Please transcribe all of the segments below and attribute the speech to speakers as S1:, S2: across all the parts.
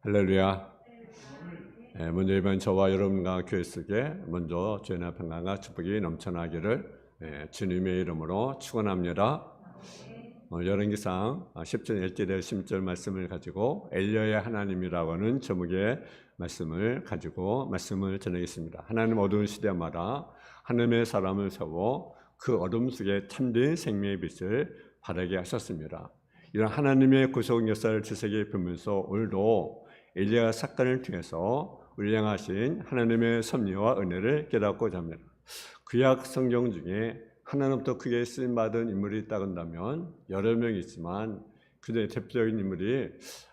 S1: 할렐루야. 먼저 이번 저와 여러분과 교회 속에 먼저 주의 평강과 축복이 넘쳐나기를 주님의 이름으로 축원합니다. 열왕기상 10절 1절의 10절 말씀을 가지고 엘리야의 하나님이라고 하는 제목의 말씀을 가지고 말씀을 전하겠습니다. 하나님 어두운 시대마다 하나님의 사람을 세워 그 어둠 속에 참된 생명의 빛을 바라게 하셨습니다. 이런 하나님의 구속 역사를 지세계에 펴면서 오늘도 엘리야 사건을 통해서 우리 향하신 하나님의 섭리와 은혜를 깨닫고자 합니다. 구약 성경 중에 하나님부터 크게 쓰임받은 인물이 있다고 한다면 여러 명 있지만 그중에 대표적인 인물이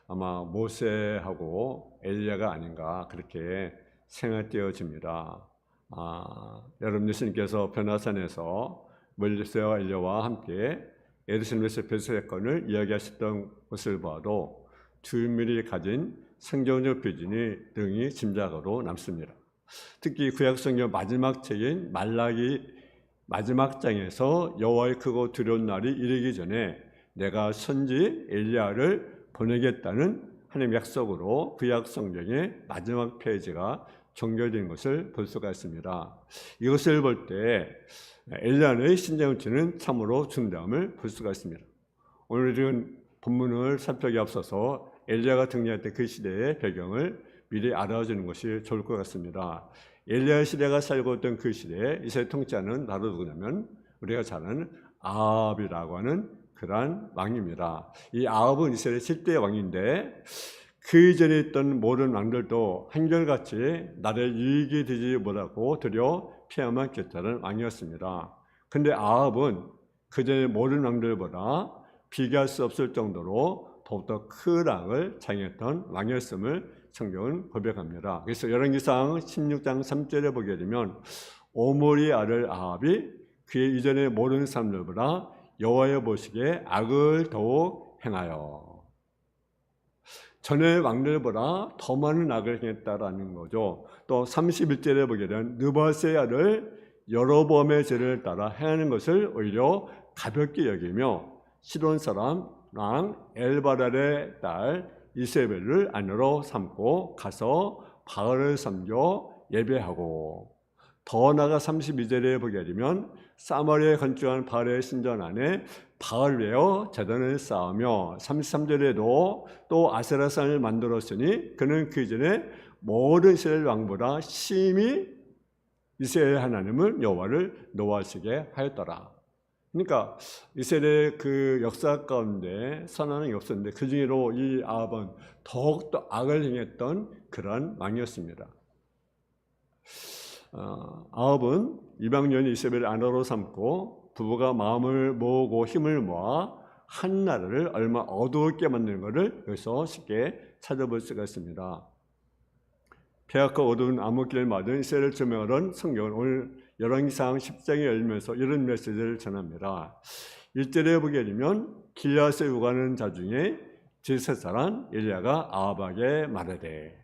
S1: 아마 모세하고 엘리야가 아닌가 그렇게 생각되어집니다. 여러분 예수님께서 변화산에서 모세와 엘리야와 함께 예루살렘에서 배수사건을 이야기하셨던 것을 봐도 두 인물이 가진 성경적 표준이 등이 짐작으로 남습니다. 특히 구약성경 마지막 책인 말라기 마지막 장에서 여호와의 크고 두려운 날이 이르기 전에 내가 선지 엘리야를 보내겠다는 하나님의 약속으로 구약성경의 마지막 페이지가 종결된 것을 볼 수가 있습니다. 이것을 볼 때 엘리야의 신장치는 참으로 중대함을 볼 수가 있습니다. 오늘은 본문을 살펴기 앞서서 엘리야가 등장했던 그 시대의 배경을 미리 알아주는 것이 좋을 것 같습니다. 엘리야 시대가 살고 있던 그 시대에 이스라엘 통치하는 나라가 누구냐면 우리가 잘 아는 아합이라고 하는 그러한 왕입니다. 이 아합은 이스라엘의 7대 왕인데 그 이전에 있던 모든 왕들도 한결같이 나라의 이익이 되지 못하고 도리어 피해만 꼈다는 왕이었습니다. 그런데 아합은 그전에 모든 왕들보다 비교할 수 없을 정도로 더욱더 큰 왕을 창했던 왕이었음을 성경은 고백합니다. 그래서 열왕기상 16장 3절에 보게 되면 오므리 아들 아합이 그의 이전의 모든 사람들보다 여호와의 보시기에 악을 더욱 행하여 전의 왕들보다 더 많은 악을 행했다라는 거죠. 또 31절에 보게 되면 느바스의 아들 여로보암의 죄를 따라 행하는 것을 오히려 가볍게 여기며 시돈 사람 왕 엘바랄의 딸 이세벨을 아내로 삼고 가서 바알을 섬겨 예배하고 더 나아가 32절에 보게 되면 사마리아에 건축한 바알의 신전 안에 바알 외어 제단을 쌓으며 33절에도 또 아세라산을 만들었으니 그는 그 이전에 모든 이스라엘 왕보다 심히 이스라엘 하나님을 여호와를 노하시게 하였더라. 그러니까 이스라엘의 그 역사 가운데 선한 게 없었는데 그 중에로 이 아합은 더욱더 악을 행했던 그러한 왕이었습니다. 아합은 이방 여인 이세벨을 아내로 삼고 부부가 마음을 모으고 힘을 모아 한 나라를 얼마 어두웠게 만드는 것을 여기서 쉽게 찾아볼 수가 있습니다. 폐악과 어두운 암흑기를 맞은 이스라엘을 조명하던 성경은 오늘 열왕기상 10장에 열면서 이런 메시지를 전합니다. 1절에 보게 되면 길앗에 오가는 자 중에 제사장 엘리야가 아합에게 말하되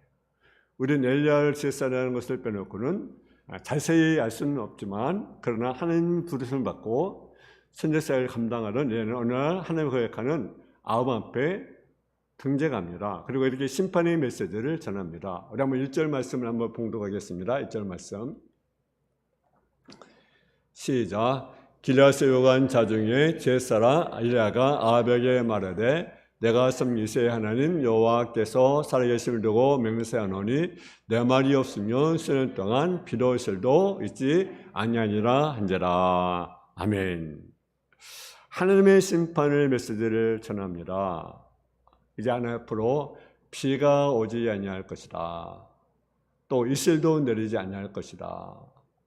S1: 우리는 엘리야를 제사장이라는 것을 빼놓고는 자세히 알 수는 없지만 그러나 하나님 부르심을 받고 선지자를 감당하던 얘는 어느 날 하나님을 거역하는 아합 앞에 등재갑니다. 그리고 이렇게 심판의 메시지를 전합니다. 우리 한번 1절 말씀을 한번 봉독하겠습니다. 1절 말씀 시작. 길앗에 오간 자 중에 제사장 엘리야가 아합에게 말하되 내가 섬긴 이스라엘 하나님 여호와께서 살아계심을 두고 맹세하노니 내 말이 없으면 수년 동안 비도 이슬도 있지 아니하니라 한지라. 아멘. 하나님의 심판의 메시지를 전합니다. 이제 앞으로 비가 오지 아니할 것이다. 또 이슬도 내리지 아니할 것이다.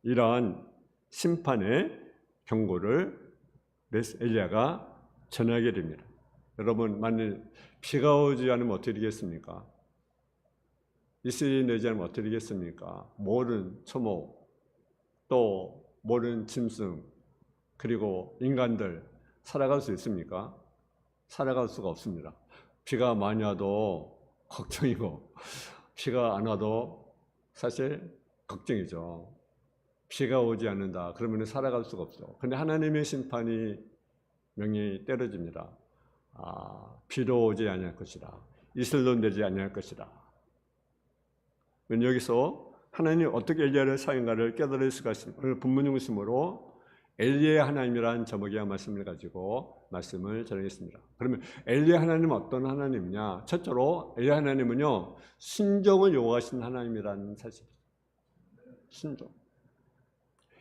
S1: 이러한 심판의 경고를 엘리야가 전하게 됩니다. 여러분 만일 비가 오지 않으면 어떻게 되겠습니까? 이슬이 내리지 않으면 어떻게 되겠습니까? 모든 초목 또 모든 짐승 그리고 인간들 살아갈 수 있습니까? 살아갈 수가 없습니다. 비가 많이 와도 걱정이고 비가 안 와도 사실 걱정이죠. 비가 오지 않는다 그러면 살아갈 수가 없죠. 그런데 하나님의 심판이 명이 때려집니다. 비도 오지 아니할 것이다. 이슬도 내지 아니할 것이다. 여기서 하나님이 어떻게 엘리야를 사용한가를 깨달을 수가 있습니다. 오늘 본문 중심으로 엘리야의 하나님이라는 제목의 말씀을 가지고 말씀을 전하겠습니다. 그러면 엘리야 하나님은 어떤 하나님이냐? 첫째로 엘리야 하나님은요, 순종을 요구하신 하나님이라는 사실이죠. 순종.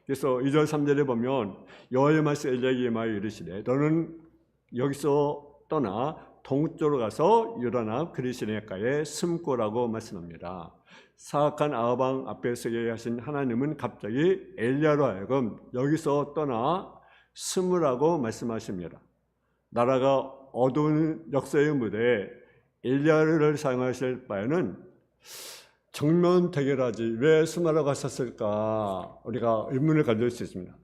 S1: 그래서 2절 3절에 보면 여호와의 말씀 엘리야에게 임하여 이르시되 너는 여기서 떠나 동쪽으로 가서 요단 앞 그리시네가에 숨고라고 말씀합니다. 사악한 아합 왕 앞에 서게 하신 하나님은 갑자기 엘리야로 하여금 여기서 떠나 숨으라고 말씀하십니다. 나라가 어두운 역사의 무대에 엘리야를 사용하실 바에는 정면 대결하지 왜 숨으라고 하셨을까? 우리가 의문을 가질 수 있습니다.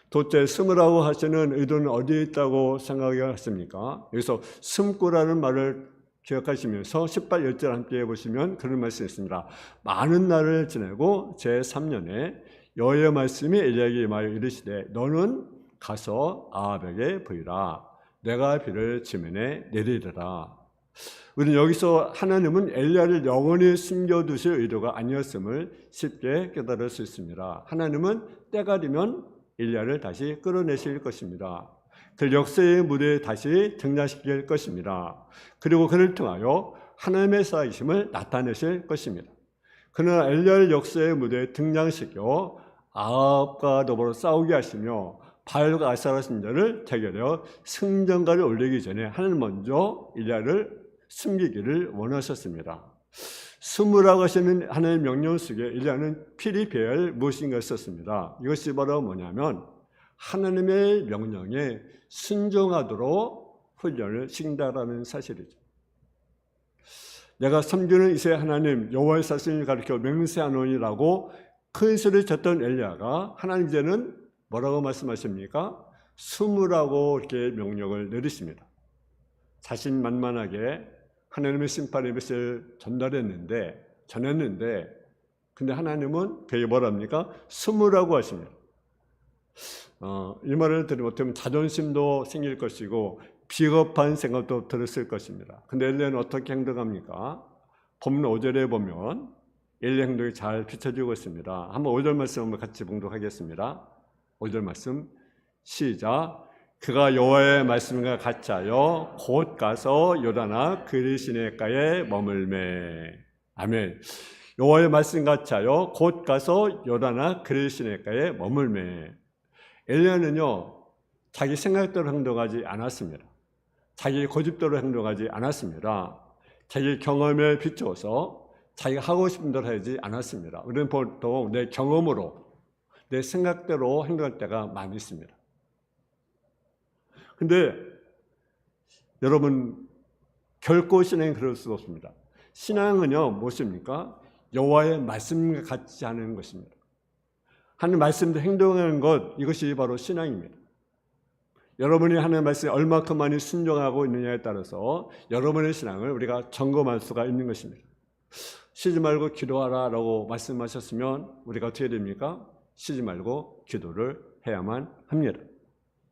S1: 도대체 숨으라고 하시는 의도는 어디에 있다고 생각하십니까? 여기서 숨고라는 말을 기억하시면서 18절 함께 보시면 그런 말씀이 있습니다. 많은 날을 지내고 제3년에 여호와의 말씀이 엘리야에게 임하여 이르시되 너는 가서 아합에게 보이라. 내가 비를 지면에 내리리라. 우리는 여기서 하나님은 엘리야를 영원히 숨겨두실 의도가 아니었음을 쉽게 깨달을 수 있습니다. 하나님은 때가 되면 엘리야를 다시 끌어내실 것입니다. 그 역사의 무대에 다시 등장시킬 것입니다. 그리고 그를 통하여 하나님의 살아계심을 나타내실 것입니다. 그러나 엘리야를 역사의 무대에 등장시켜 아합과 더불어 싸우게 하시며 바알과 아세라 신전을 대결하여 승전가를 올리기 전에 하나님 먼저 엘리야를 숨기기를 원하셨습니다. 숨으라고 하시는 하나님의 명령 속에 엘리야는 필히 배워야 할 무엇인가 썼습니다. 이것이 바로 뭐냐면 하나님의 명령에 순종하도록 훈련을 시킨다라는 사실이죠. 내가 섬기는 이세 하나님 여호와의 사신을 가리켜 맹세하노니라고 큰 소리를 쳤던 엘리야가 하나님 이제는 뭐라고 말씀하십니까? 숨으라고 이렇게 명령을 내리십니다. 자신만만하게 하나님의 심판의 메시지를 전했는데 근데 하나님은 그게 뭐랍니까? 숨으라고 하십니다. 이 말을 들으면 자존심도 생길 것이고 비겁한 생각도 들었을 것입니다. 근데 엘리야는 어떻게 행동합니까? 본문 5절에 보면 엘리야 행동이 잘 비춰지고 있습니다. 한번 5절 말씀 한번 같이 봉독하겠습니다. 5절 말씀 시작. 그가 여호와의 말씀과 같이 하여 곧 가서 요단 앞 그리시네가에 머물매. 아멘. 여호와의 말씀 같이 하여 곧 가서 요단 앞 그리시네가에 머물매. 엘리야는요, 자기 생각대로 행동하지 않았습니다. 자기 고집대로 행동하지 않았습니다. 자기 경험에 비추어서 자기가 하고 싶은 대로 하지 않았습니다. 우리는 보통 내 경험으로, 내 생각대로 행동할 때가 많이 있습니다. 근데 여러분, 결코 신앙이 그럴 수 없습니다. 신앙은요, 무엇입니까? 여호와의 말씀과 같이 하는 것입니다. 하나님 말씀대로 행동하는 것, 이것이 바로 신앙입니다. 여러분이 하나님 말씀에 얼마큼 많이 순종하고 있느냐에 따라서 여러분의 신앙을 우리가 점검할 수가 있는 것입니다. 쉬지 말고 기도하라 라고 말씀하셨으면 우리가 어떻게 됩니까? 쉬지 말고 기도를 해야만 합니다.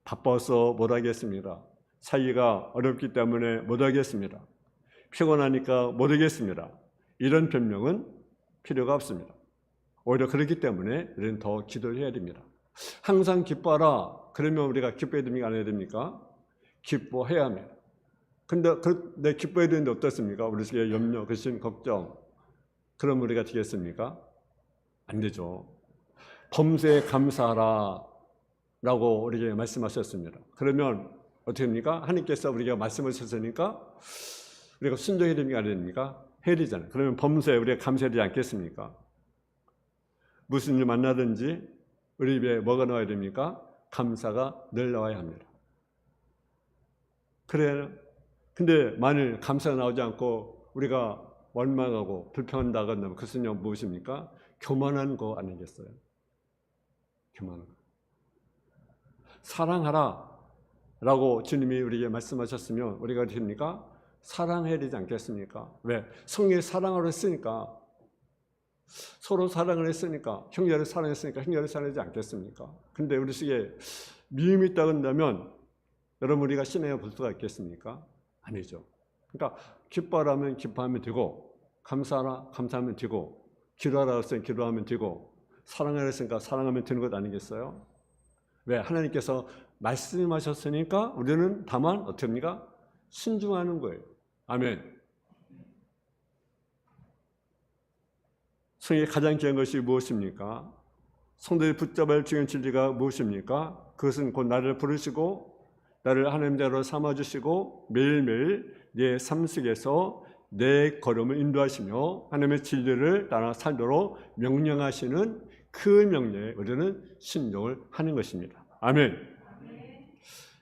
S1: 바빠서 못하겠습니다. 살기가 어렵기 때문에 못하겠습니다. 피곤하니까 못하겠습니다. 이런 변명은 필요가 없습니다. 오히려 그렇기 때문에 우리는 더 기도를 해야 됩니다. 항상 기뻐하라. 그러면 우리가 기뻐해야 됩니까? 안 해야 됩니까? 기뻐해야 합니다. 근데 기뻐해야 되는데 어떻습니까? 우리 속에 염려, 근심, 걱정. 그럼 우리가 되겠습니까? 안 되죠. 범사에 감사하라 라고 우리에게 말씀하셨습니다. 그러면 어떻게 됩니까? 하나님께서 우리가 말씀하셨으니까 우리가 순종해야 됩니까? 안 해야 됩니까? 해야 되잖아요. 그러면 범사에 우리가 감사해야 되지 않겠습니까? 무슨 일 만나든지 우리 입에 뭐가 나와야 됩니까? 감사가 늘 나와야 합니다. 그래요. 근데 만일 감사가 나오지 않고 우리가 원망하고 불평한다고 한다면 그것은 무엇입니까? 교만한 거 아니겠어요? 교만한 거. 사랑하라 라고 주님이 우리에게 말씀하셨으면 우리가 어떻게 됩니까? 사랑해야 되지 않겠습니까? 왜? 성령이 사랑하라 했으니까, 서로 사랑을 했으니까, 형제를 사랑했으니까 형제를 사랑하지 않겠습니까? 근데 우리 속에 미움이 있다고 한다면 여러분 우리가 신앙에 볼 수가 있겠습니까? 아니죠. 그러니까 기뻐하라면 기뻐하면 되고 감사하라 감사하면 되고 기도하라고 했으니까 기도하면 되고, 사랑하라 했으니까 사랑하면 되는 것 아니겠어요? 왜? 하나님께서 말씀하셨으니까 우리는 다만 어떻게 합니까? 순종하는 거예요. 아멘. 성경에 가장 귀한 것이 무엇입니까? 성도를 붙잡아야 할 중요한 진리가 무엇입니까? 그것은 곧 나를 부르시고 나를 하나님대로 삼아주시고 매일매일 내 삶 속에서 내 걸음을 인도하시며 하나님의 진리를 따라 살도록 명령하시는 그 명령에 우리는 순종을 하는 것입니다. 아멘.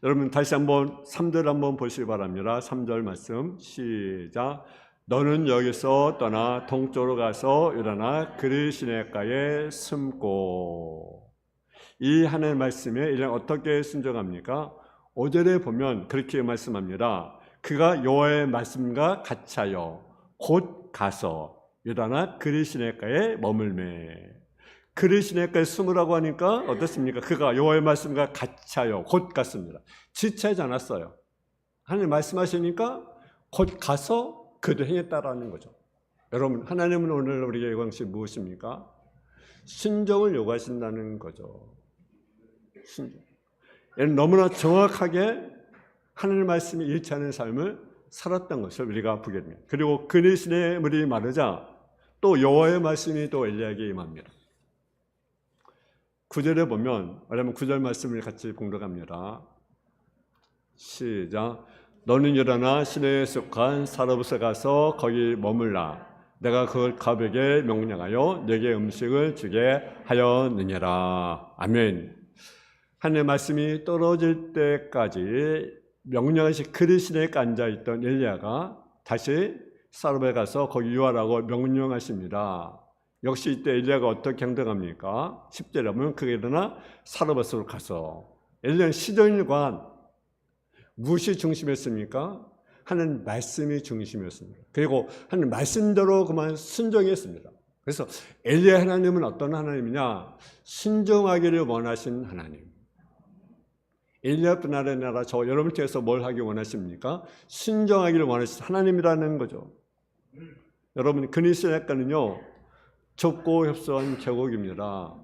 S1: 여러분 다시 한번 3절 한번 보시기 바랍니다. 3절 말씀 시작. 너는 여기서 떠나 동쪽으로 가서 일어나 그리 시내가에 숨고. 이 하나님의 말씀에 이제 어떻게 순종합니까? 5절에 보면 그렇게 말씀합니다. 그가 여호와의 말씀과 같이하여 곧 가서 일어나 그리 시내가에 머물매. 그리 시내가에 숨으라고 하니까 어떻습니까? 그가 여호와의 말씀과 같이하여 곧 갔습니다. 지체하지 않았어요. 하나님 말씀하시니까 곧 가서 그도 행했다라는 거죠. 여러분 하나님은 오늘 우리에게 요구하신 것이 무엇입니까? 순종을 요구하신다는 거죠. 순종. 너무나 정확하게 하나님의 말씀에 일치하는 삶을 살았던 것을 우리가 보게 됩니다. 그리고 그리 시내에 물이 마르자 또 여호와의 말씀이 또 엘리야에게 임합니다. 9절에 보면 여러분 9절 말씀을 같이 봉독합니다. 시작. 너는 일어나 시내에 속한 사르밧에 가서 거기 머물라. 내가 그걸 가백에 명령하여 내게 음식을 주게 하였느니라. 아멘. 하나님의 말씀이 떨어질 때까지 명령하신 그리 시내에 앉아있던 엘리야가 다시 사르밧에 가서 거기 유하라고 명령하십니다. 역시 이때 엘리야가 어떻게 행동합니까? 10절에 보면 그가 일어나 사르밧으로 가서. 엘리야는 시전일관 무엇이 중심이었습니까? 하나님 말씀이 중심이었습니다. 그리고 하나님 말씀대로 그만 순종했습니다. 그래서 엘리야 하나님은 어떤 하나님이냐? 순종하기를 원하신 하나님. 엘리야뿐 아니라 저 여러분 중에서 뭘 하기 원하십니까? 순종하기를 원하신 하나님이라는 거죠. 여러분 그리스도인은요 좁고 협소한 계곡입니다.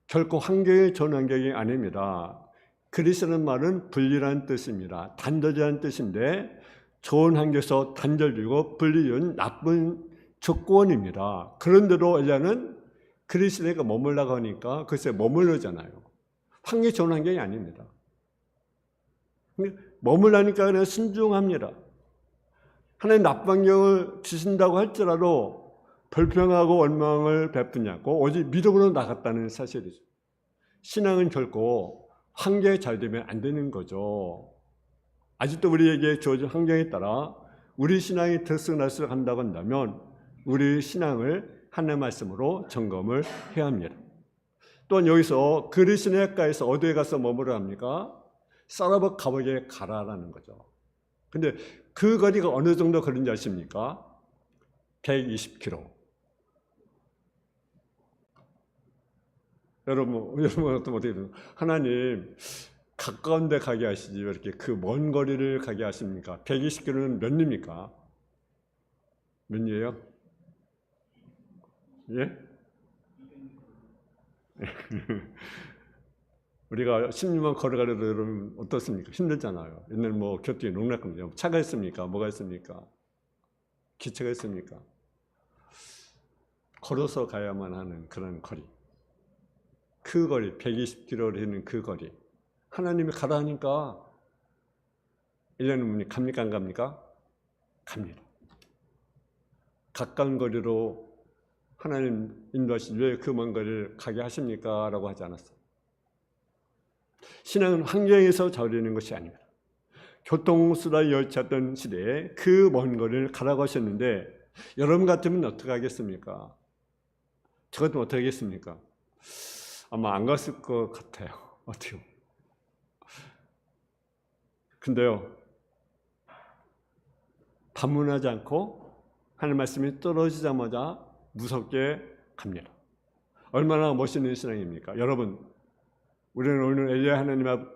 S1: 결코 환경이 좋은 환경이 아닙니다. 그리스라는 말은 분리라는 뜻입니다. 단절이라는 뜻인데 좋은 환경에서 단절되고 분리된 나쁜 조건입니다. 그런데도 엘리야는 그리스도가 머물라고 하니까 그것에 머물르잖아요. 환경이 좋은 환경이 아닙니다. 머물라니까 그냥 순종합니다. 하나님 나쁜 환경을 주신다고 할지라도 불평하고 원망을 베푸지 않고 오직 믿음으로 나갔다는 사실이죠. 신앙은 결코 환경이 잘 되면 안 되는 거죠. 아직도 우리에게 주어진 환경에 따라 우리 신앙이 들쑥날쑥 한다고 한다면 우리 신앙을 하나님의 말씀으로 점검을 해야 합니다. 또한 여기서 그리 시내가에서 어디에 가서 머무르라 합니까? 사르밧 가옥에 가라라는 거죠. 근데 그 거리가 어느 정도 걸린지 아십니까? 120km. 여러분 어떻게 되나? 하나님 가까운 데 가게 하시지 왜 이렇게 그 먼 거리를 가게 하십니까? 120km는 몇 리입니까? 몇 리예요? 예? 우리가 10리만 걸어가려도 여러분 어떻습니까? 힘들잖아요. 옛날 뭐 교통이 농락합니다. 차가 있습니까? 뭐가 있습니까? 기차가 있습니까? 걸어서 가야만 하는 그런 거리. 그 거리, 120km를 있는 그 거리. 하나님이 가라 하니까 1년의 분이 갑니까? 안 갑니까? 갑니다. 가까운 거리로 하나님 인도하시지 왜 그 먼 거리를 가게 하십니까? 라고 하지 않았어요. 신앙은 환경에서 자유되는 것이 아닙니다. 교통수단이 열차던 시대에 그 먼 거리를 가라고 하셨는데 여러분 같으면 어떻게 하겠습니까? 저 같으면 어떻게 하겠습니까? 아마 안 갔을 것 같아요. 어때요? 근데요, 반문하지 않고 하나님 말씀이 떨어지자마자 무섭게 갑니다. 얼마나 멋있는 신앙입니까? 여러분, 우리는 오늘 엘리야 하나님 앞에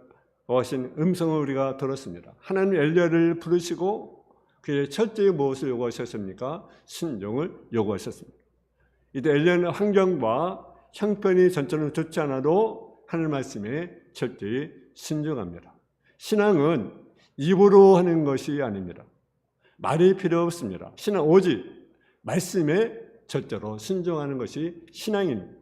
S1: 하신 음성을 우리가 들었습니다. 하나님 엘리야를 부르시고 그의 첫째 무엇을 요구하셨습니까? 순종을 요구하셨습니다. 이때 엘리야는 환경과 형편이 전체는 좋지 않아도 하늘 말씀에 철저히 순종합니다. 신앙은 입으로 하는 것이 아닙니다. 말이 필요 없습니다. 신앙 오직 말씀에 절대로 순종하는 것이 신앙입니다.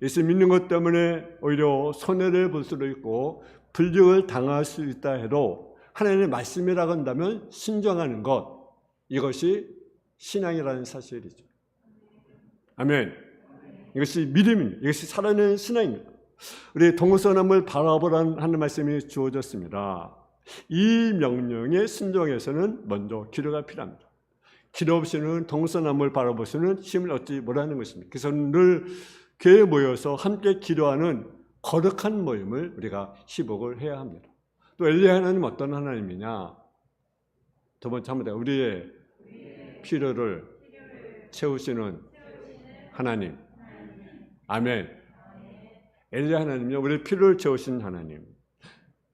S1: 예수 믿는 것 때문에 오히려 손해를 볼 수도 있고 불이익을 당할 수 있다 해도 하나님의 말씀이라고 한다면 순종하는 것, 이것이 신앙이라는 사실이죠. 아멘. 이것이 믿음입니다. 이것이 살아있는 신앙입니다. 우리 동서남을 바라보라는 하는 말씀이 주어졌습니다. 이 명령에 순종해서는 먼저 기도가 필요합니다. 기도 없이는 동서남을 바라볼 수는 힘을 얻지 못하는 것입니다. 그래서 늘 교회에 모여서 함께 기도하는 거룩한 모임을 우리가 희복을 해야 합니다. 또 엘리야 하나님 어떤 하나님이냐? 두 번째 합니다. 우리의 필요를 채우시는 하나님. 아멘. 엘리야 하나님은요, 우리의 필요를 채우시는 하나님.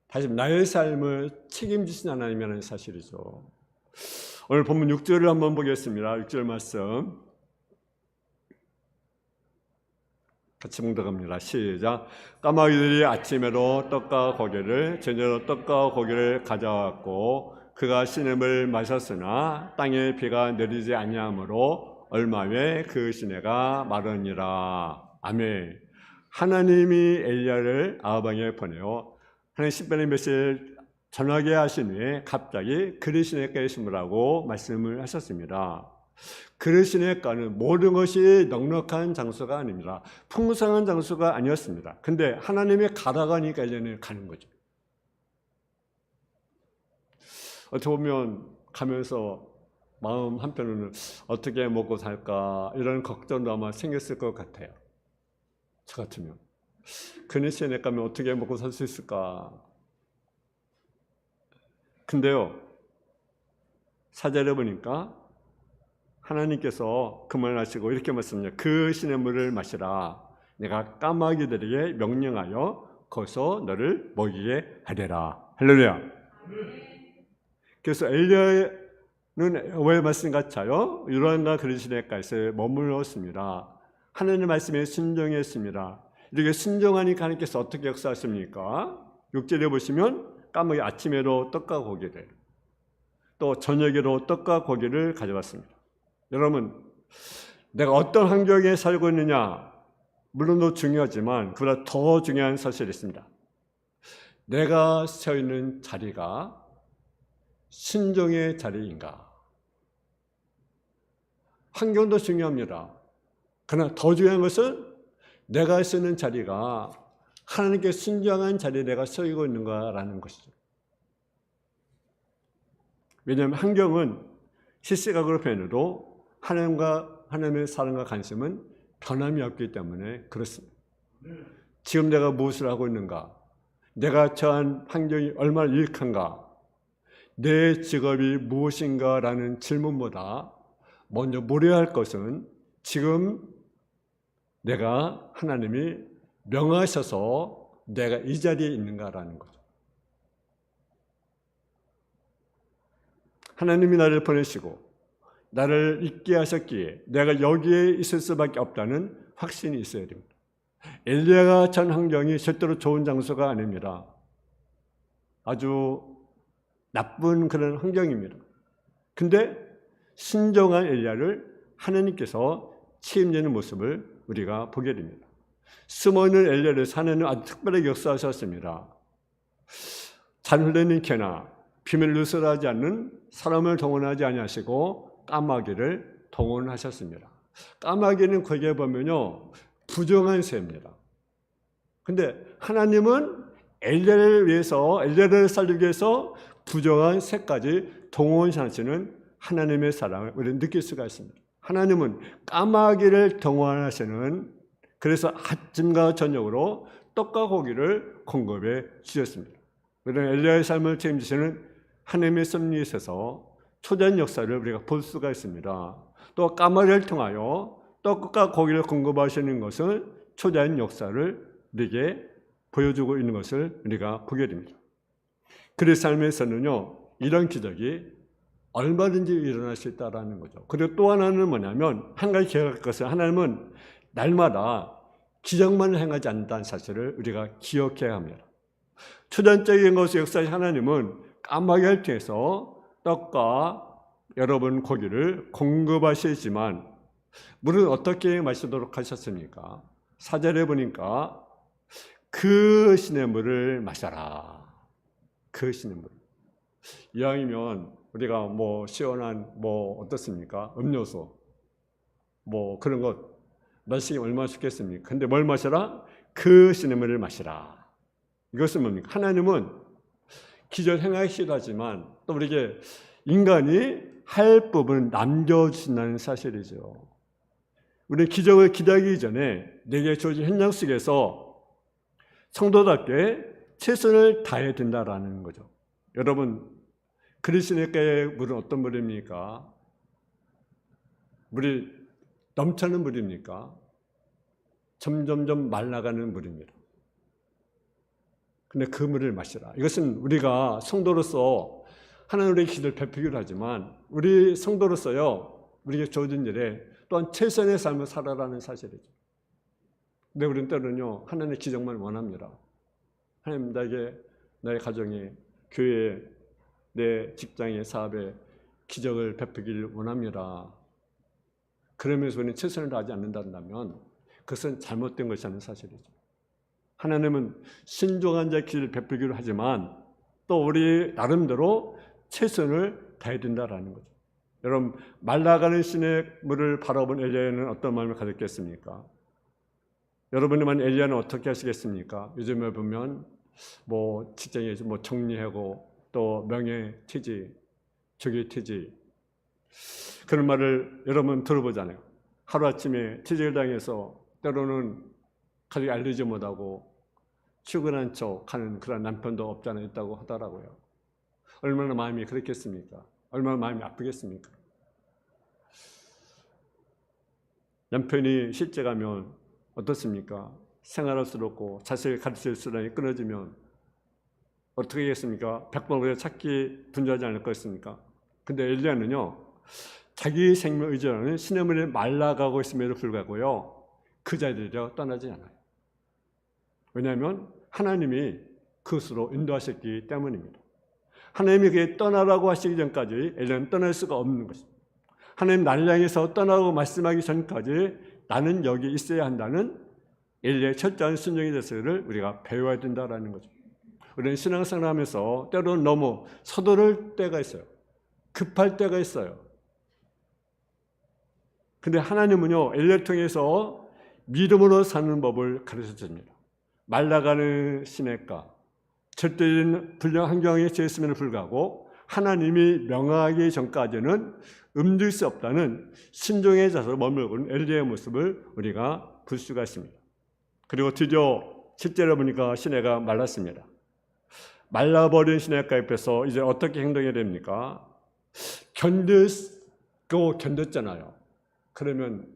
S1: 다시 나의 삶을 책임지신 하나님이라는 사실이죠. 오늘 본문 6절을 한번 보겠습니다. 6절 말씀 같이 봉독합니다. 시작. 까마귀들이 아침에로 떡과 고기를, 저녁으로 떡과 고기를 가져왔고 그가 시냇을 마셨으나 땅에 비가 내리지 아니하므로 얼마 후에 그 시내가 마르니라. 아멘. 하나님이 엘리야를 아합방에 보내어 하나님 십변의 메시지를 전하게 하신 후에 갑자기 그르시네가에 심으라고 말씀을 하셨습니다. 그르시네가는 모든 것이 넉넉한 장소가 아닙니다. 풍성한 장소가 아니었습니다. 근데 하나님이 가라가니까 엘리야는 가는 거죠. 어떻게 보면 가면서 마음 한편으로는 어떻게 먹고 살까 이런 걱정도 아마 생겼을 것 같아요. 저 같으면 그르시네 가면 어떻게 먹고 살 수 있을까? 근데요, 4절에 보니까 하나님께서 그 말을 하시고 이렇게 말씀합니다. 그 시냇물을 마시라. 내가 까마귀들에게 명령하여 거기서 너를 먹이게 하리라. 할렐루야. 그래서 엘리야는 왜 말씀 같아요? 요단강 그르시네가에서 머물렀습니다. 하나님의 말씀에 순종했습니다. 이렇게 순종하니까 하나님께서 어떻게 역사하십니까? 6절에 보시면 까마귀 아침에도 떡과 고기를, 또 저녁에도 떡과 고기를 가져왔습니다. 여러분, 내가 어떤 환경에 살고 있느냐 물론도 중요하지만 그보다 더 중요한 사실이 있습니다. 내가 서 있는 자리가 순종의 자리인가? 환경도 중요합니다. 그러나 더 중요한 것은 내가 쓰는 자리가 하나님께 순종한 자리에 내가 서 있는가라는 것이죠. 왜냐하면 환경은 실시각으로 표현해도 하나님의 사랑과 관심은 변함이 없기 때문에 그렇습니다. 지금 내가 무엇을 하고 있는가? 내가 처한 환경이 얼마나 유익한가? 내 직업이 무엇인가라는 질문보다 먼저 물어야 할 것은 지금 내가 하나님이 명하셔서 내가 이 자리에 있는가라는 거죠. 하나님이 나를 보내시고 나를 있게 하셨기에 내가 여기에 있을 수밖에 없다는 확신이 있어야 됩니다. 엘리야가 처한 환경이 절대로 좋은 장소가 아닙니다. 아주 나쁜 그런 환경입니다. 근데 순종한 엘리야를 하나님께서 책임지는 모습을 우리가 보게 됩니다. 숨어있는 엘리야를 하나님은 아주 특별하게 역사하셨습니다. 잔 흘리는 개나 비밀을 누설하지 않는 사람을 동원하지 아니하시고 까마귀를 동원하셨습니다. 까마귀는 거기에 보면요, 부정한 새입니다. 근데 하나님은 엘리야를 살리기 위해서 부정한 새까지 동원하시는 하나님의 사랑을 우리는 느낄 수가 있습니다. 하나님은 까마귀를 동원하시는, 그래서 아침과 저녁으로 떡과 고기를 공급해 주셨습니다. 우리는 엘리야의 삶을 책임지시는 하나님의 섭리에 있어서 초자연 역사를 우리가 볼 수가 있습니다. 또 까마귀를 통하여 떡과 고기를 공급하시는 것은 초자연 역사를 우리에게 보여주고 있는 것을 우리가 보게 됩니다. 그의 삶에서는요, 이런 기적이 얼마든지 일어날 수 있다는 거죠. 그리고 또 하나는 뭐냐면, 한 가지 기억할 것은, 하나님은 날마다 기적만을 행하지 않는다는 사실을 우리가 기억해야 합니다. 초전적인 것을 역사하신 하나님은 까마귀를 통해서 떡과 여러분 고기를 공급하시지만 물은 어떻게 마시도록 하셨습니까? 4절에 보니까 그 신의 물을 마셔라. 그 신의 물. 이왕이면 우리가 뭐 시원한 뭐 어떻습니까? 음료수 뭐 그런 것 마시기 얼마나 좋겠습니까? 근데 뭘 마셔라? 그 신의 물을 마시라. 이것은 뭡니까? 하나님은 기절 행하시기도 하지만 또 우리에게 인간이 할 부분을 남겨주신다는 사실이죠. 우리 기적을 기다리기 전에 내게 주어진 현장 속에서 성도답게 최선을 다해야 된다라는 거죠. 여러분, 그리스도의 물은 어떤 물입니까? 물이 넘치는 물입니까? 점점점 말라가는 물입니다. 근데 그 물을 마시라. 이것은 우리가 성도로서 하나님 우리의 기도를 베푸기로 하지만 우리 성도로서요, 우리에게 주어진 일에 또한 최선의 삶을 살아라는 사실이죠. 근데 우리는 때로는요, 하나님의 기적만 원합니다. 하나님 나에게, 나의 가정에, 교회에, 내 직장의 사업에 기적을 베푸기를 원합니다. 그러면서 우리는 최선을 다하지 않는다면 그것은 잘못된 것이라는 사실이죠. 하나님은 신중한 자의 기를 베풀기로 하지만 또 우리 나름대로 최선을 다해야 된다라는 거죠. 여러분, 말라가는 신의 물을 바라본 엘리야는 어떤 마음을 가졌겠습니까? 여러분이만 엘리야는 어떻게 하시겠습니까? 요즘에 보면 뭐 직장에서 뭐 정리하고 또 명예 퇴직, 조기 퇴직 그런 말을 여러분 들어보잖아요. 하루아침에 퇴직을 당해서 때로는 가족이 알리지 못하고 출근한 척 하는 그런 남편도 없지 않아 있다고 하더라고요. 얼마나 마음이 그렇겠습니까? 얼마나 마음이 아프겠습니까? 남편이 실제 가면 어떻습니까? 생활할 수 없고 자식을 가르칠 수단이 끊어지면 어떻게 하겠습니까? 100번을 찾기 분주하지 않을 것입니까? 근데 엘리야는요, 자기 생명을 의지하는 신의 물에 말라가고 있음에도 불구하고요, 그 자리를 떠나지 않아요. 왜냐하면 하나님이 그것으로 인도하셨기 때문입니다. 하나님이 그에 떠나라고 하시기 전까지 엘리야는 떠날 수가 없는 것입니다. 하나님 나를 향해서 떠나고 말씀하기 전까지 나는 여기 있어야 한다는 엘리야의 철저한 순종의 자세를 우리가 배워야 된다는 거죠. 우리는 신앙생활을 하면서 때로는 너무 서두를 때가 있어요. 급할 때가 있어요. 근데 하나님은요, 엘리야를 통해서 믿음으로 사는 법을 가르쳐줍니다. 말라가는 시냇가, 절대적인 불량 환경에 처했음에도 불구하고 하나님이 명하기 전까지는 움직일 수 없다는 신종의 자세로 머물고 있는 엘리야의 모습을 우리가 볼 수가 있습니다. 그리고 드디어 실제로 보니까 시내가 말랐습니다. 말라버린 시냇가 옆에서 이제 어떻게 행동해야 됩니까? 견뎠잖아요. 그러면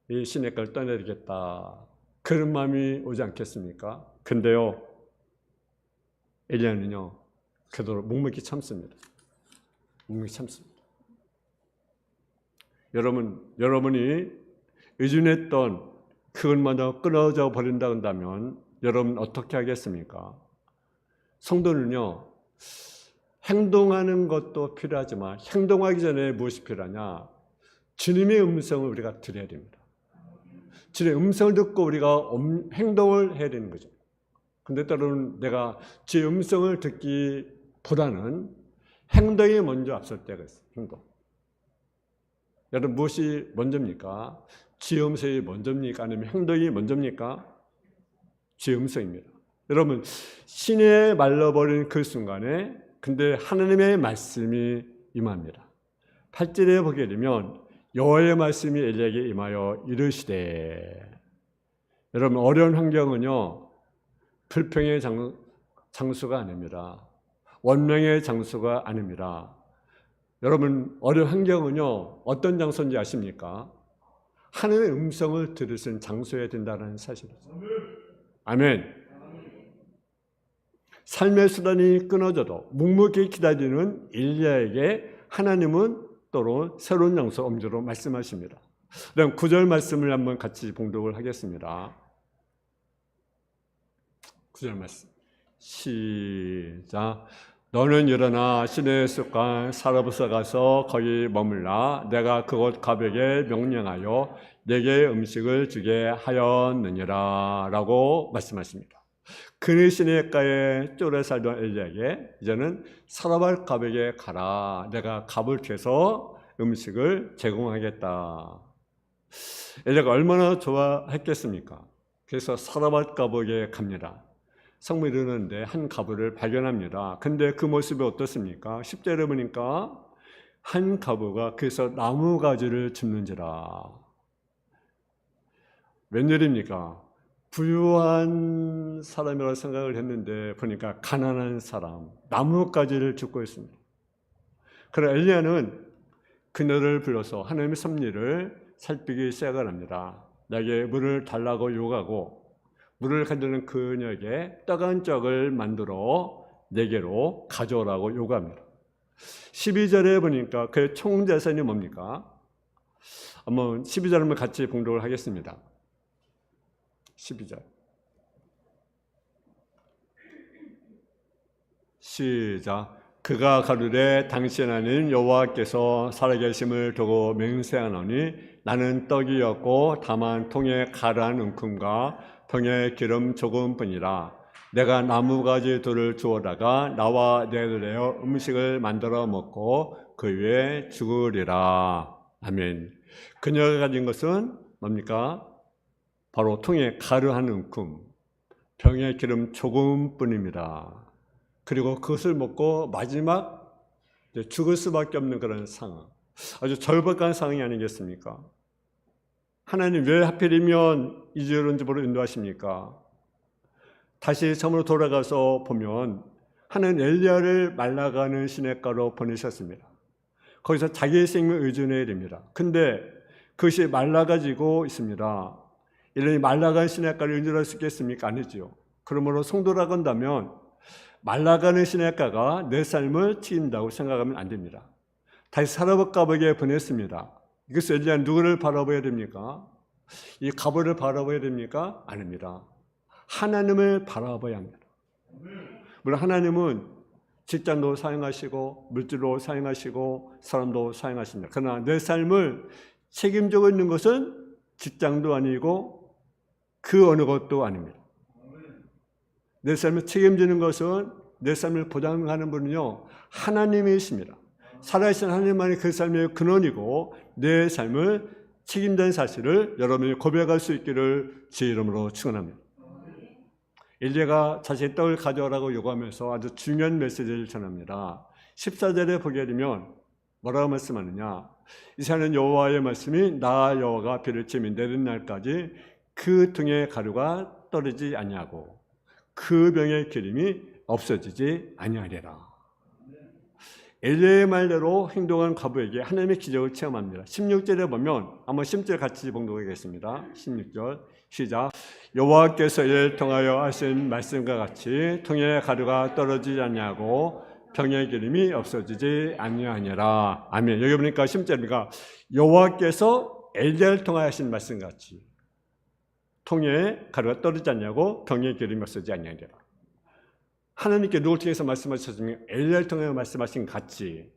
S1: 이 시냇가를 떠나야 되겠다, 그런 마음이 오지 않겠습니까? 근데요, 엘리야는요, 그대로 묵묵히 참습니다. 묵묵히 참습니다. 여러분이 의존했던 그것마저 끊어져 버린다 한다면 여러분 어떻게 하겠습니까? 성도는요, 행동하는 것도 필요하지만 행동하기 전에 무엇이 필요하냐? 주님의 음성을 우리가 들어야 됩니다. 주님의 음성을 듣고 우리가 행동을 해야 되는 거죠. 근데 때로는 내가 주의 음성을 듣기보다는 행동이 먼저 앞설 때가 있어요. 행동. 여러분, 무엇이 먼저입니까? 주의 음성이 먼저입니까? 아니면 행동이 먼저입니까? 주의 음성입니다. 여러분, 시내에 말라버린 그 순간에 근데 하나님의 말씀이 임합니다. 8절에 보게 되면 여호와의 말씀이 엘리야에게 임하여 이르시되, 여러분, 어려운 환경은요, 불평의 장소가 아닙니다. 원망의 장소가 아닙니다. 여러분, 어려운 환경은요, 어떤 장소인지 아십니까? 하나님의 음성을 들으신 장소여야 된다는 사실이죠. 아멘. 삶의 수단이 끊어져도 묵묵히 기다리는 엘리야에게 하나님은 또로 새로운 영성 엄주로 말씀하십니다. 그럼 9절 말씀을 한번 같이 봉독을 하겠습니다. 9절 말씀 시작. 너는 일어나 시내의 숲과 사르밧에 가서 거기 머물라. 내가 그곳 가백에 명령하여 내게 음식을 주게 하였느니라 라고 말씀하십니다. 그네 시내가에 쫄에 살던 엘리야에게 이제는 사르밧 가백에 가라. 내가 갑을 캐서 음식을 제공하겠다. 엘리야가 얼마나 좋아했겠습니까? 그래서 사르밧 가백에 갑니다. 성문에 이르는데 한 가부를 발견합니다. 근데 그 모습이 어떻습니까? 10절에 보니까 한 가부가 그래서 나무가지를 줍는지라. 웬일입니까? 부유한 사람이라고 생각을 했는데 보니까 가난한 사람, 나무가지를 줍고 있습니다. 그러나 엘리야는 그녀를 불러서 하나님의 섭리를 살피기 시작을 합니다. 내게 물을 달라고 요구하고 물을 가지는 그녀에게 떡 한 짝을 만들어 내게로 가져오라고 요구합니다. 12절에 보니까 그의 총재산이 뭡니까? 한번 12절 한번 같이 봉독을 하겠습니다. 12절 시작. 그가 가로되 당신 아닌 여호와께서 살아계심을 두고 맹세하노니 나는 떡이 없고 다만 통에 가라한 웅큼과 병에 기름 조금뿐이라. 내가 나무가지 둘을 주워다가 나와 내려 음식을 만들어 먹고 그 위에 죽으리라. 아멘. 그녀가 가진 것은 뭡니까? 바로 통에 가루한 웅큼, 병에 기름 조금뿐입니다. 그리고 그것을 먹고 마지막 죽을 수밖에 없는 그런 상황, 아주 절박한 상황이 아니겠습니까? 하나님 왜 하필이면 이제는 집으로 인도하십니까? 다시 처음으로 돌아가서 보면 하나님 엘리야를 말라가는 시냇가로 보내셨습니다. 거기서 자기의 생명을 의존해야 됩니다. 근데 그것이 말라가지고 있습니다. 이러니 말라간 시냇가를 인도할 수 있겠습니까? 아니죠. 그러므로 성도라고 한다면 말라가는 시냇가가 내 삶을 튀긴다고 생각하면 안 됩니다. 다시 사르밧 가백에 보냈습니다. 이것을 엘리야는 누구를 바라봐야 됩니까? 이 가백을 바라봐야 됩니까? 아닙니다. 하나님을 바라봐야 합니다. 물론 하나님은 직장도 사용하시고 물질도 사용하시고 사람도 사용하십니다. 그러나 내 삶을 책임지고 있는 것은 직장도 아니고 그 어느 것도 아닙니다. 내 삶을 책임지는 것은, 내 삶을 보장하는 분은요 하나님이십니다. 살아계신 하나님만이 그 삶의 근원이고 내 삶을 책임다는 사실을 여러분이 고백할 수 있기를 주의 이름으로 축원합니다. 엘리야가 자신의 떡을 가져오라고 요구하면서 아주 중요한 메시지를 전합니다. 14절에 보게 되면 뭐라고 말씀하느냐? 이스라엘은 여호와의 말씀이 나 여호와가 비를 치며 내리는 날까지 그 등의 가루가 떨어지지 아니하고 그 병의 기름이 없어지지 아니하리라. 엘리야의 말대로 행동한 가부에게 하나님의 기적을 체험합니다. 16절에 보면 한번 10절 같이 봉독하겠습니다. 16절 시작. 여호와께서 이를 통하여 하신 말씀과 같이 통에 가루가 떨어지지 아니하고 병의 기름이 없어지지 아니하니라. 아멘. 여기 보니까 10절이니까 여호와께서 엘리야를 통하여 하신 말씀 같이 통에 가루가 떨어지지 않냐고 병의 기름이 없어지지 아니하니라. 하나님께 누굴 통해서 말씀하셨으면 엘리야를 통해 말씀하신 같이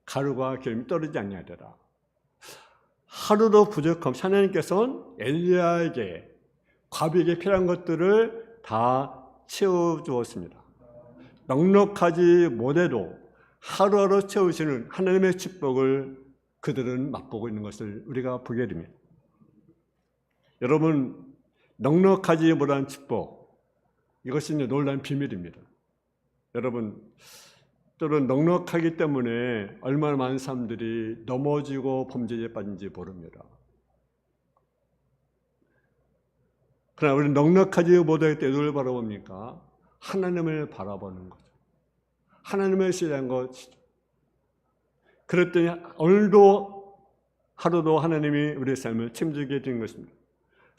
S1: 가루와 기름이 떨어지지 아니하리라. 하루도 부족함 하나님께서는 엘리야에게 과비에게 필요한 것들을 다 채워주었습니다. 넉넉하지 못해도 하루하루 채우시는 하나님의 축복을 그들은 맛보고 있는 것을 우리가 보게 됩니다. 여러분, 넉넉하지 못한 축복, 이것이 놀라운 비밀입니다. 여러분, 또는 넉넉하기 때문에 얼마나 많은 사람들이 넘어지고 범죄에 빠진지 모릅니다. 그러나 우리는 넉넉하지 못할 때 누굴 바라봅니까? 하나님을 바라보는 거죠. 하나님을 신뢰한 것이죠. 그랬더니 오늘도 하루도 하나님이 우리의 삶을 책임지게 된 것입니다.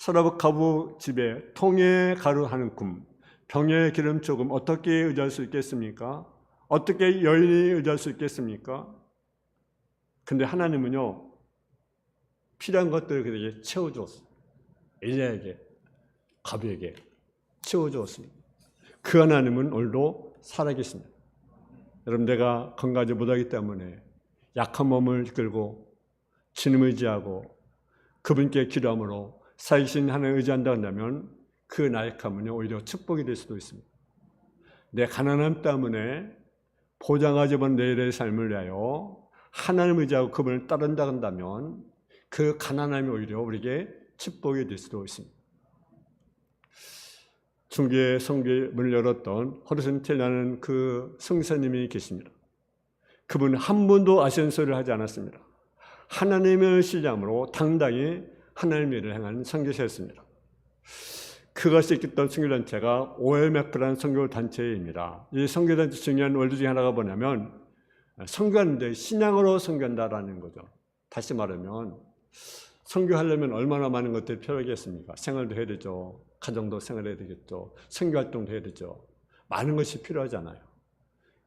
S1: 사르밧 가부 집에 통에 가루 한 줌, 병의 기름 조금 어떻게 의지할 수 있겠습니까? 어떻게 여인이 의지할 수 있겠습니까? 근데 하나님은요, 필요한 것들을 그에게 채워주었어요. 엘리야에게, 가비에게 채워주었습니다. 그 하나님은 오늘도 살아계십니다. 여러분, 내가 건강하지 못하기 때문에 약한 몸을 이끌고 주님 의지하고 그분께 기도함으로 살아계신 하나님을 의지한다 한다면 그 나약함은 오히려 축복이 될 수도 있습니다. 내 가난함 때문에 보장하지 못한 내일의 삶을 위하여 하나님을 의지하고 그분을 따른다 한다면 그 가난함이 오히려 우리에게 축복이 될 수도 있습니다. 중국의 성교의 문을 열었던 호르슨텔라는 그 성사님이 계십니다. 그분은 한 번도 아쉬운 소리를 하지 않았습니다. 하나님을 신뢰함으로 당당히 하나님의 일을 행하는 선교사였습니다. 그것이 있던 선교단체가 OMF라는 선교단체입니다. 이 선교단체 중요한 원리 중에 하나가 뭐냐면 선교하는데 신앙으로 선교한다라는 거죠. 다시 말하면 선교하려면 얼마나 많은 것들이 필요하겠습니까? 생활도 해야 되죠. 가정도 생활해야 되겠죠. 선교활동도 해야 되죠. 많은 것이 필요하잖아요.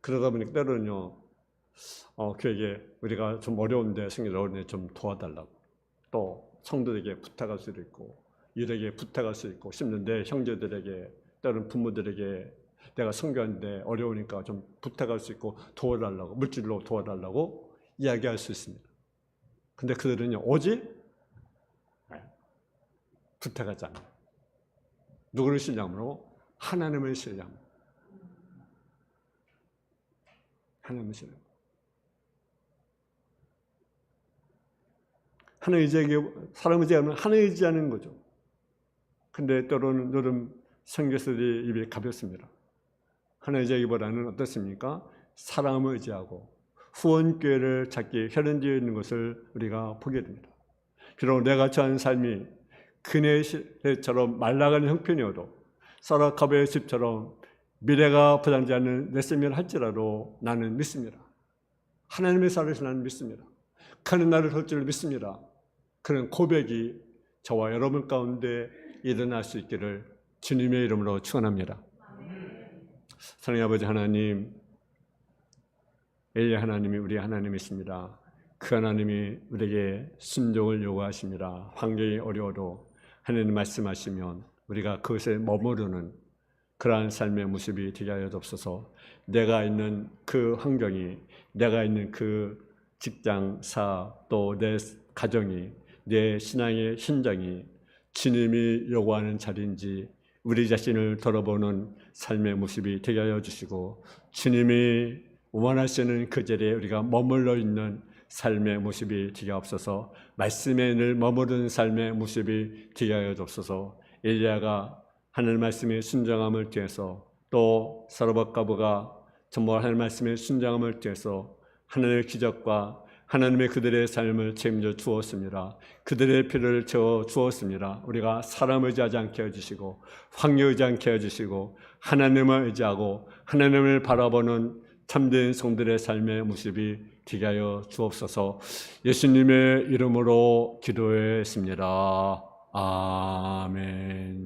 S1: 그러다 보니까 때로는요, 교회에 우리가 좀 어려운데, 선교를 어려운데 좀 도와달라고. 또 성도들에게 부탁할 수도 있고, 일에게 부탁할 수 있고 싶는데 형제들에게, 때로는 부모들에게 내가 선교하는데 어려우니까 좀 부탁할 수 있고 도와달라고, 물질로 도와달라고 이야기할 수 있습니다. 근데 그들은요, 오직 부탁하지 않아요. 누구를 신뢰함으로? 하나님을 신뢰함으로. 하나님을 신뢰함으로. 하나님 의지하게, 사람 의지하면 하나님 의지하는 거죠. 근데 때로는 요즘 선교사들이 입이 가볍습니다. 하나님 의지하기보다는 어떻습니까? 사람을 의지하고 후원교회를 찾기 현현되어 있는 것을 우리가 보게 됩니다. 비록 내가 처한 삶이 그네처럼 말라가는 형편이어도 사라카베의 집처럼 미래가 보장되지 않는 내 삶을 할지라도 나는 믿습니다. 하나님의 살아계신 나는 믿습니다. 그는 나를 설 줄 믿습니다. 그런 고백이 저와 여러분 가운데 일어날 수 있기를 주님의 이름으로 축원합니다. 사랑의 아버지 하나님, 엘리야 하나님이 우리 하나님이십니다. 그 하나님이 우리에게 순종을 요구하십니다. 환경이 어려워도 하나님 말씀하시면 우리가 그것에 머무르는 그러한 삶의 모습이 되게 하여 주옵소서. 내가 있는 그 환경이, 내가 있는 그 직장, 사업, 또 내 가정이, 내 신앙의 현장이 주님이 요구하는 자리인지 우리 자신을 돌아보는 삶의 모습이 되게 하여 주시고, 주님이 원하시는 그 자리에 우리가 머물러 있는 삶의 모습이 되게 하옵소서. 말씀에 늘 머무르는 삶의 모습이 되게 하여 주옵소서. 엘리야가 하나님 말씀에 순종함을 통해서, 또 사르밧가브가 정말 하나님 말씀에 순종함을 통해서 하나님의 기적과 하나님의 그들의 삶을 책임져 주었습니다. 그들의 필요를 채워 주었습니다. 우리가 사람을 의지하지 않게 해주시고 환경을 의지하지 않게 해주시고 하나님을 의지하고 하나님을 바라보는 참된 성들의 삶의 모습이 되게 하여 주옵소서. 예수님의 이름으로 기도했습니다. 아멘.